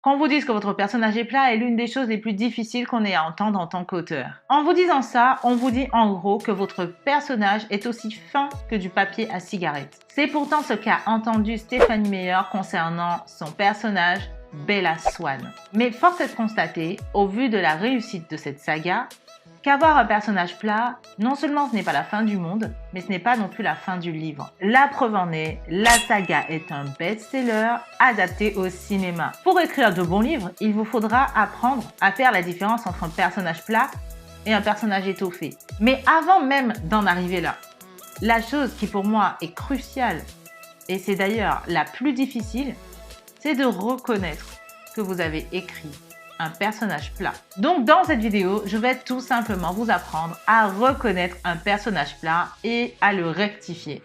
Qu'on vous dise que votre personnage est plat est l'une des choses les plus difficiles qu'on ait à entendre en tant qu'auteur. En vous disant ça, on vous dit en gros que votre personnage est aussi fin que du papier à cigarette. C'est pourtant ce qu'a entendu Stephanie Meyer concernant son personnage Bella Swan. Mais force est de constater, au vu de la réussite de cette saga, qu'avoir un personnage plat, non seulement ce n'est pas la fin du monde, mais ce n'est pas non plus la fin du livre. La preuve en est, la saga est un best-seller adapté au cinéma. Pour écrire de bons livres, il vous faudra apprendre à faire la différence entre un personnage plat et un personnage étoffé. Mais avant même d'en arriver là, la chose qui pour moi est cruciale, et c'est d'ailleurs la plus difficile, c'est de reconnaître que vous avez écrit un personnage plat. Donc dans cette vidéo, je vais tout simplement vous apprendre à reconnaître un personnage plat et à le rectifier.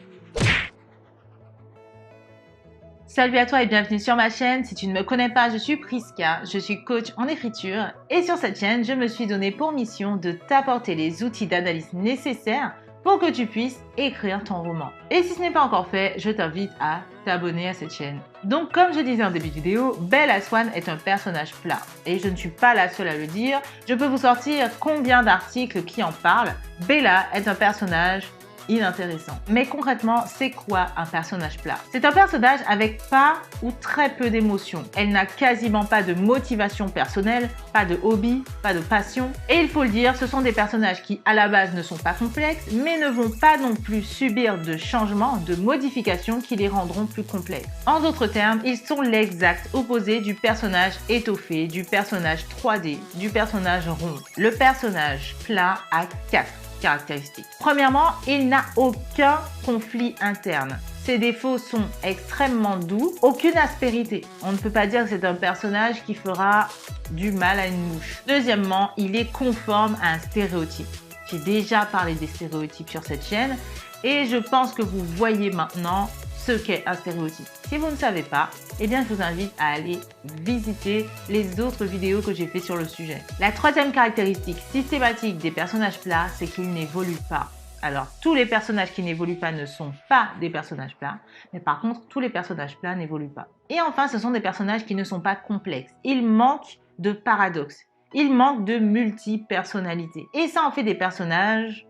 Salut à toi et bienvenue sur ma chaîne. Si tu ne me connais pas, je suis Priska, je suis coach en écriture et sur cette chaîne, je me suis donné pour mission de t'apporter les outils d'analyse nécessaires pour que tu puisses écrire ton roman. Et si ce n'est pas encore fait, je t'invite à t'abonner à cette chaîne. Donc comme je disais en début de vidéo, Bella Swan est un personnage plat. Et je ne suis pas la seule à le dire, je peux vous sortir combien d'articles qui en parlent. Bella est un personnage inintéressant. Mais concrètement, c'est quoi un personnage plat? C'est un personnage avec pas ou très peu d'émotions. Elle n'a quasiment pas de motivation personnelle, pas de hobby, pas de passion. Et il faut le dire, ce sont des personnages qui à la base ne sont pas complexes, mais ne vont pas non plus subir de changements, de modifications qui les rendront plus complexes. En d'autres termes, ils sont l'exact opposé du personnage étoffé, du personnage 3D, du personnage rond. Le personnage plat a 4 caractéristiques. Premièrement, il n'a aucun conflit interne. Ses défauts sont extrêmement doux, aucune aspérité. On ne peut pas dire que c'est un personnage qui fera du mal à une mouche. Deuxièmement, il est conforme à un stéréotype. J'ai déjà parlé des stéréotypes sur cette chaîne et je pense que vous voyez maintenant ce qu'est un stéréotype. Si vous ne savez pas, eh bien, je vous invite à aller visiter les autres vidéos que j'ai fait sur le sujet. La troisième caractéristique systématique des personnages plats, c'est qu'ils n'évoluent pas. Alors, tous les personnages qui n'évoluent pas ne sont pas des personnages plats, mais par contre, tous les personnages plats n'évoluent pas. Et enfin, ce sont des personnages qui ne sont pas complexes. Ils manquent de paradoxes. Ils manquent de multi-personnalité. Et ça en fait des personnages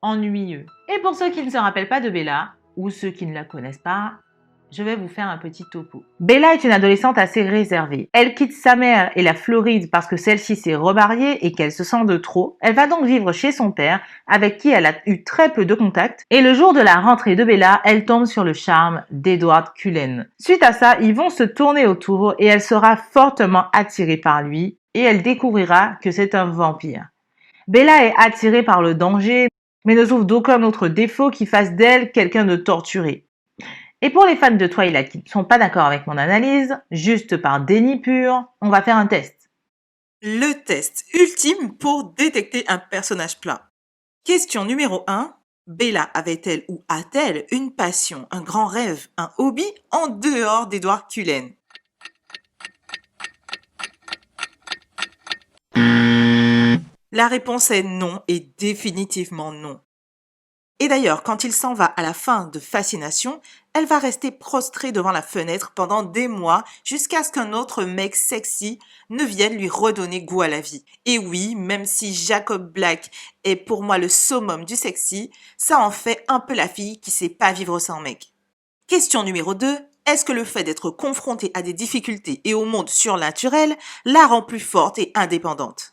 ennuyeux. Et pour ceux qui ne se rappellent pas de Bella, ou ceux qui ne la connaissent pas, je vais vous faire un petit topo. Bella est une adolescente assez réservée. Elle quitte sa mère et la Floride parce que celle-ci s'est remariée et qu'elle se sent de trop. Elle va donc vivre chez son père, avec qui elle a eu très peu de contacts. Et le jour de la rentrée de Bella, elle tombe sur le charme d'Edward Cullen. Suite à ça, ils vont se tourner autour et elle sera fortement attirée par lui et elle découvrira que c'est un vampire. Bella est attirée par le danger, mais ne trouve d'aucun autre défaut qui fasse d'elle quelqu'un de torturé. Et pour les fans de Twilight qui ne sont pas d'accord avec mon analyse, juste par déni pur, on va faire un test. Le test ultime pour détecter un personnage plat. Question numéro 1. Bella avait-elle ou a-t-elle une passion, un grand rêve, un hobby en dehors d'Edward Cullen? La réponse est non et définitivement non. Et d'ailleurs, quand il s'en va à la fin de Fascination, elle va rester prostrée devant la fenêtre pendant des mois jusqu'à ce qu'un autre mec sexy ne vienne lui redonner goût à la vie. Et oui, même si Jacob Black est pour moi le summum du sexy, ça en fait un peu la fille qui sait pas vivre sans mec. Question numéro 2. Est-ce que le fait d'être confrontée à des difficultés et au monde surnaturel la rend plus forte et indépendante?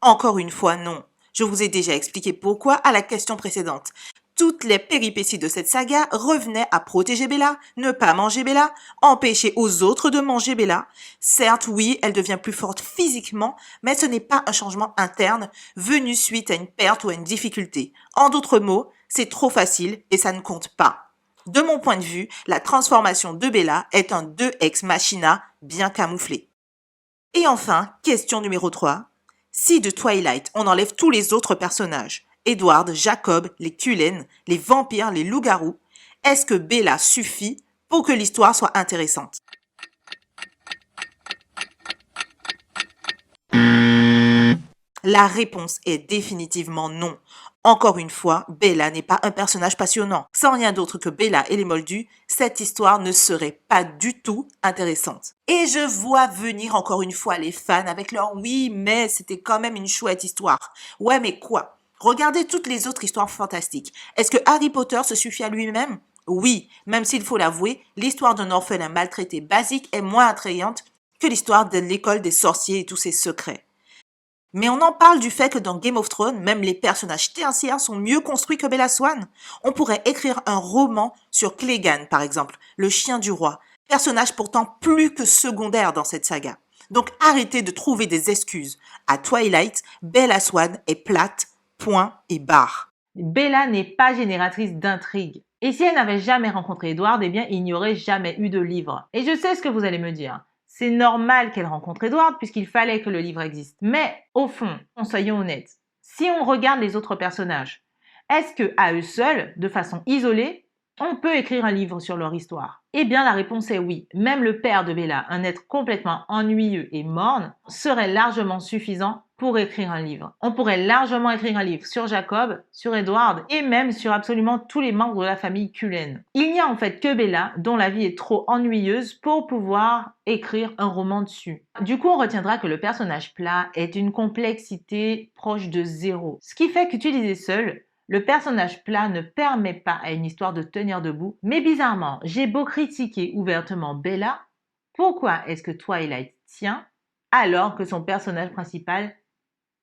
Encore une fois, non. Je vous ai déjà expliqué pourquoi à la question précédente. Toutes les péripéties de cette saga revenaient à protéger Bella, ne pas manger Bella, empêcher aux autres de manger Bella. Certes, oui, elle devient plus forte physiquement, mais ce n'est pas un changement interne venu suite à une perte ou à une difficulté. En d'autres mots, c'est trop facile et ça ne compte pas. De mon point de vue, la transformation de Bella est un deux ex machina bien camouflé. Et enfin, question numéro 3. Si de Twilight, on enlève tous les autres personnages, Edward, Jacob, les Cullen, les vampires, les loups-garous, est-ce que Bella suffit pour que l'histoire soit intéressante? La réponse est définitivement non. Encore une fois, Bella n'est pas un personnage passionnant. Sans rien d'autre que Bella et les Moldus, cette histoire ne serait pas du tout intéressante. Et je vois venir encore une fois les fans avec leur oui, mais c'était quand même une chouette histoire. Ouais, mais quoi? Regardez toutes les autres histoires fantastiques. Est-ce que Harry Potter se suffit à lui-même? Oui, même s'il faut l'avouer, l'histoire d'un orphelin maltraité basique est moins attrayante que l'histoire de l'école des sorciers et tous ses secrets. Mais on en parle du fait que dans Game of Thrones, même les personnages tertiaires sont mieux construits que Bella Swan. On pourrait écrire un roman sur Clegane, par exemple, le chien du roi, personnage pourtant plus que secondaire dans cette saga. Donc arrêtez de trouver des excuses. À Twilight, Bella Swan est plate, point et barre. Bella n'est pas génératrice d'intrigue. Et si elle n'avait jamais rencontré Edward, eh bien il n'y aurait jamais eu de livre. Et je sais ce que vous allez me dire. C'est normal qu'elle rencontre Edward puisqu'il fallait que le livre existe. Mais au fond, soyons honnêtes, si on regarde les autres personnages, est-ce que à eux seuls, de façon isolée, on peut écrire un livre sur leur histoire? Eh bien la réponse est oui. Même le père de Bella, un être complètement ennuyeux et morne, serait largement suffisant pour écrire un livre. On pourrait largement écrire un livre sur Jacob, sur Edward et même sur absolument tous les membres de la famille Cullen. Il n'y a en fait que Bella dont la vie est trop ennuyeuse pour pouvoir écrire un roman dessus. Du coup, on retiendra que le personnage plat est une complexité proche de zéro. Ce qui fait qu'utilisé seul, le personnage plat ne permet pas à une histoire de tenir debout. Mais bizarrement, j'ai beau critiquer ouvertement Bella, pourquoi est-ce que Twilight tient alors que son personnage principal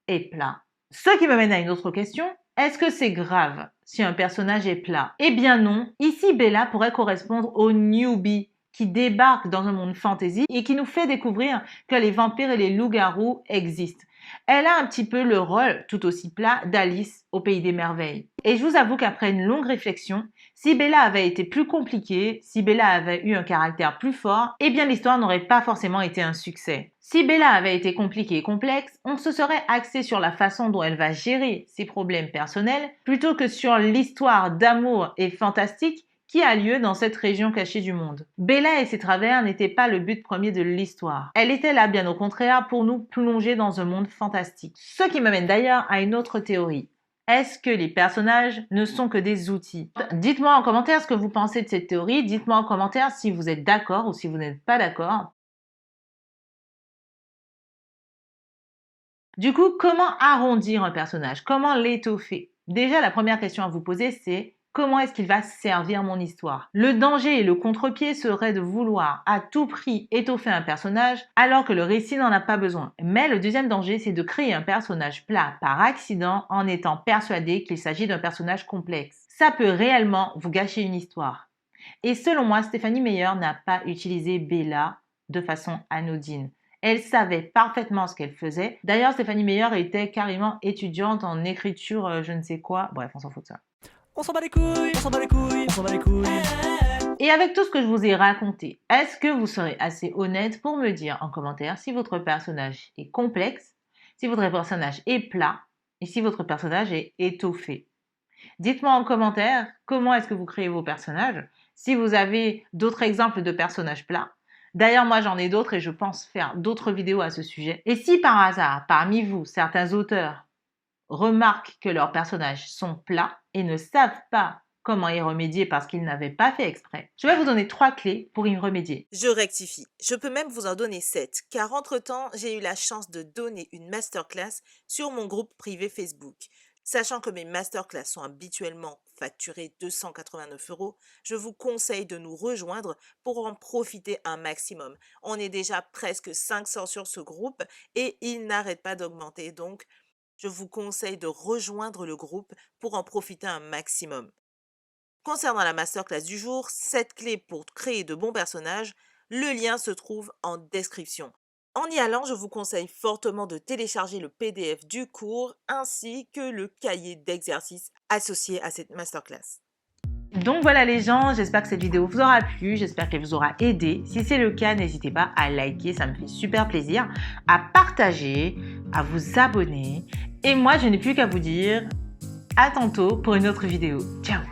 est plat? Ce qui me mène à une autre question. Est-ce que c'est grave si un personnage est plat? Eh bien non. Ici, Bella pourrait correspondre au newbie qui débarque dans un monde fantasy et qui nous fait découvrir que les vampires et les loups-garous existent. Elle a un petit peu le rôle, tout aussi plat, d'Alice au Pays des Merveilles. Et je vous avoue qu'après une longue réflexion, si Bella avait été plus compliquée, si Bella avait eu un caractère plus fort, eh bien l'histoire n'aurait pas forcément été un succès. Si Bella avait été compliquée et complexe, on se serait axé sur la façon dont elle va gérer ses problèmes personnels, plutôt que sur l'histoire d'amour et fantastique qui a lieu dans cette région cachée du monde. Bella et ses travers n'étaient pas le but premier de l'histoire. Elle était là, bien au contraire, pour nous plonger dans un monde fantastique. Ce qui m'amène d'ailleurs à une autre théorie. Est-ce que les personnages ne sont que des outils? Dites-moi en commentaire ce que vous pensez de cette théorie. Dites-moi en commentaire si vous êtes d'accord ou si vous n'êtes pas d'accord. Du coup, comment arrondir un personnage? Comment l'étoffer? Déjà, la première question à vous poser, c'est comment est-ce qu'il va servir mon histoire? Le danger et le contre-pied serait de vouloir à tout prix étoffer un personnage alors que le récit n'en a pas besoin. Mais le deuxième danger, c'est de créer un personnage plat par accident en étant persuadé qu'il s'agit d'un personnage complexe. Ça peut réellement vous gâcher une histoire. Et selon moi, Stephanie Meyer n'a pas utilisé Bella de façon anodine. Elle savait parfaitement ce qu'elle faisait. D'ailleurs, Stephanie Meyer était carrément étudiante en écriture, je ne sais quoi. Bref, on s'en fout de ça. On s'en bat les couilles, on s'en bat les couilles, on s'en bat les couilles. Et avec tout ce que je vous ai raconté, est-ce que vous serez assez honnête pour me dire en commentaire si votre personnage est complexe, si votre personnage est plat et si votre personnage est étoffé? Dites-moi en commentaire comment est-ce que vous créez vos personnages, si vous avez d'autres exemples de personnages plats. D'ailleurs, moi, j'en ai d'autres et je pense faire d'autres vidéos à ce sujet. Et si par hasard, parmi vous, certains auteurs remarquent que leurs personnages sont plats et ne savent pas comment y remédier parce qu'ils n'avaient pas fait exprès, je vais vous donner 3 clés pour y remédier. Je rectifie. Je peux même vous en donner 7, car entre-temps, j'ai eu la chance de donner une masterclass sur mon groupe privé Facebook. Sachant que mes masterclass sont habituellement facturées 289 €, je vous conseille de nous rejoindre pour en profiter un maximum. On est déjà presque 500 sur ce groupe et il n'arrête pas d'augmenter, donc je vous conseille de rejoindre le groupe pour en profiter un maximum. Concernant la masterclass du jour, 7 clés pour créer de bons personnages, le lien se trouve en description. En y allant, je vous conseille fortement de télécharger le PDF du cours ainsi que le cahier d'exercices associé à cette masterclass. Donc voilà les gens, j'espère que cette vidéo vous aura plu, j'espère qu'elle vous aura aidé. Si c'est le cas, n'hésitez pas à liker, ça me fait super plaisir, à partager, à vous abonner. Et moi, je n'ai plus qu'à vous dire à tantôt pour une autre vidéo. Ciao!